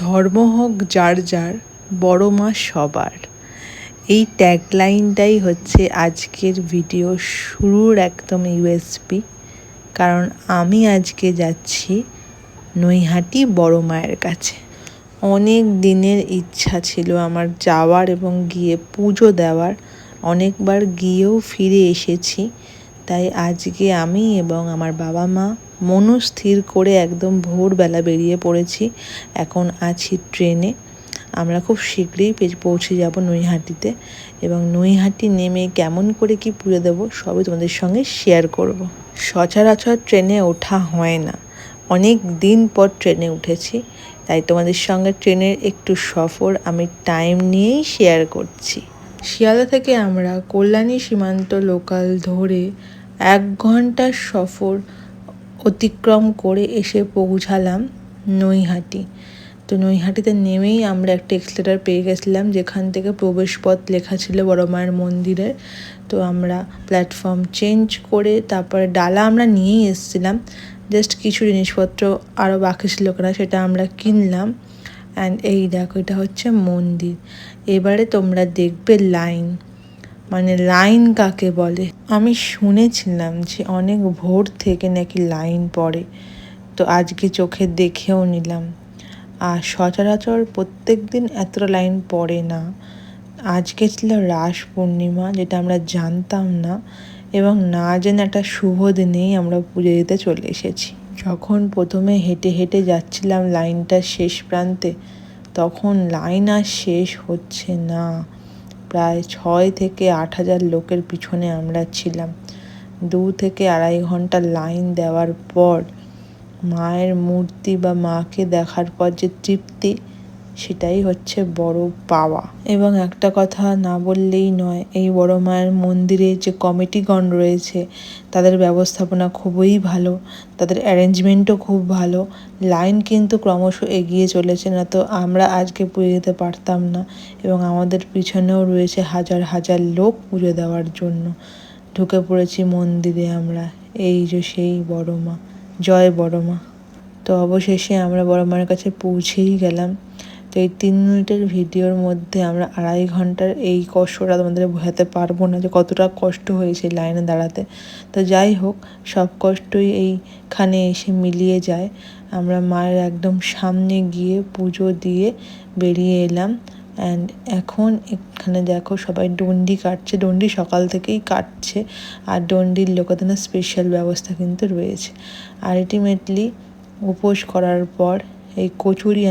ধর্ম হোক যার যার, বড় মা সবার। এই ট্যাগলাইনটাই হচ্ছে আজকের ভিডিও শুরুর একদম ইউএসপি। কারণ আমি আজকে যাচ্ছি নৈহাটি বড় মায়ের কাছে। অনেক দিনের ইচ্ছা ছিল আমার যাওয়ার এবং গিয়ে পুজো দেওয়ার। অনেকবার গিয়েও ফিরে এসেছি, তাই আজকে আমি এবং আমার বাবা মা মনস্থির করে একদম ভোরবেলা বেরিয়ে পড়েছি। এখন আছি ট্রেনে। আমরা খুব শীঘ্রই পৌঁছে যাব নৈহাটিতে, এবং নৈহাটি নেমে কেমন করে কি পুজো দেবো সবই তোমাদের সঙ্গে শেয়ার করব। সচরাচর ট্রেনে ওঠা হয় না, অনেক দিন পর ট্রেনে উঠেছি, তাই তোমাদের সঙ্গে ট্রেনের একটু সফর আমি টাইম নিয়েই শেয়ার করছি। শিয়ালদা থেকে আমরা কল্যাণী সীমান্ত লোকাল ধরে 1 ঘন্টার সফর অতিক্রম করে এসে পৌঁছালাম নৈহাটি। তো নৈহাটিতে নেমেই আমরা একটা এক্সেলেটার পেয়ে গেছিলাম, যেখান থেকে প্রবেশপথ লেখা ছিল বড় মায়ের মন্দিরের। তো আমরা প্ল্যাটফর্ম চেঞ্জ করে তারপরে ডালা আমরা নিয়েই এসেছিলাম, জাস্ট কিছু জিনিসপত্র আরও বাকি ছিল কেনা, সেটা আমরা কিনলাম। অ্যান্ড এই দেখো, এটা হচ্ছে মন্দির। এবারে তোমরা দেখবে লাইন, মানে লাইন কাকে বলে। আমি শুনেছিলাম যে অনেক ভোর থেকে নাকি লাইন পড়ে, তো আজকে চোখে দেখেও নিলাম। আর সচরাচর প্রত্যেক দিন এতটা লাইন পড়ে না। আজকে ছিল রাস পূর্ণিমা, যেটা আমরা জানতাম না, এবং না জেনে একটা শুভ দিনেই আমরা পুজো দিতে চলে এসেছি। যখন প্রথমে হেঁটে হেঁটে যাচ্ছিলাম লাইনটার শেষ প্রান্তে, তখন লাইন আর শেষ হচ্ছে না। প্রায় 6 থেকে 8 হাজার লোকের পিছনে আমরা ছিলাম। 2 থেকে 2.5 ঘন্টা লাইন দেওয়ার পর মায়ের মূর্তি বা মাকে দেখার পর যে তৃপ্তি, সেটাই হচ্ছে বড় পাওয়া। এবং একটা কথা না বললেই নয়, এই বড় মায়ের মন্দিরে যে কমিটিগণ রয়েছে তাদের ব্যবস্থাপনা খুবই ভালো, তাদের অ্যারেঞ্জমেন্টও খুব ভালো। লাইন কিন্তু ক্রমশ এগিয়ে চলেছে, না তো আমরা আজকে পুজো দিতে পারতাম না। এবং আমাদের পিছনেও রয়েছে হাজার হাজার লোক পুজো দেওয়ার জন্য। ঢুকে পড়েছি মন্দিরে আমরা। এই যে সেই বড় মা, জয় বড় মা। তো অবশেষে আমরা বড় মায়ের কাছে পৌঁছেই গেলাম। তো এই 3 মিনিটের ভিডিওর মধ্যে আমরা 2.5 ঘন্টার এই কষ্টটা তোমাদের বোঝাতে পারবো না যে কতটা কষ্ট হয়েছে লাইনে দাঁড়াতে। তো যাই হোক, সব কষ্টই এইখানে এসে মিলিয়ে যায়। আমরা মায়ের একদম সামনে গিয়ে পুজো দিয়ে বেরিয়ে এলাম। অ্যান্ড এখন এখানে দেখো সবাই ডন্ডি কাটছে। ডন্ডি সকাল থেকেই কাটছে, আর ডন্ডির লোকদানের স্পেশাল ব্যবস্থা কিন্তু রয়েছে। আলটিমেটলি উপোস করার পর এই কচুরি